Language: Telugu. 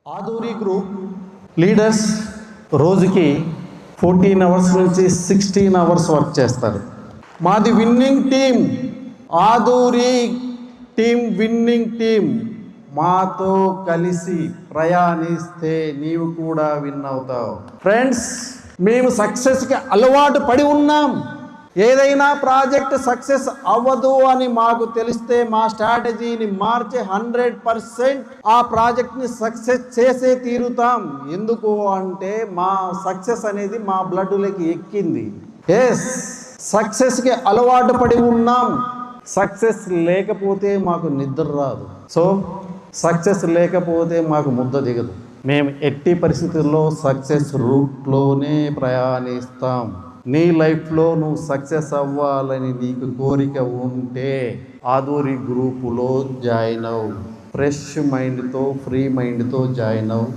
ఆదూరి గ్రూప్ లీడర్స్ రోజుకి 14 అవర్స్ నుంచి 16 అవర్స్ వర్క్ చేస్తారు. మాది winning team, Aduri team winning team. మాతో కలిసి ప్రయాణిస్తే నీవు కూడా విన్ అవుతావు. ఫ్రెండ్స్, మేము సక్సెస్కి అలవాటు పడి ఉన్నాం. ఏదైనా ప్రాజెక్ట్ సక్సెస్ అవ్వదు అని మాకు తెలిస్తే మా స్ట్రాటజీని మార్చి 100% ఆ ప్రాజెక్ట్ని సక్సెస్ చేసే తీరుతాం. ఎందుకు అంటే మా సక్సెస్ అనేది మా బ్లడ్లోకి ఎక్కింది. సక్సెస్కి అలవాటు పడి ఉన్నాం. సక్సెస్ లేకపోతే మాకు నిద్ర రాదు. సో సక్సెస్ లేకపోతే మాకు ముద్ద దిగదు. మేము ఎట్టి పరిస్థితుల్లో సక్సెస్ రూట్లోనే ప్రయాణిస్తాం. నీ లైఫ్లో నువ్వు సక్సెస్ అవ్వాలని నీకు కోరిక ఉంటే ఆదూరి గ్రూపులో జాయిన్ అవ్వు. ఫ్రెష్ మైండ్తో, ఫ్రీ మైండ్తో జాయిన్ అవ్వు.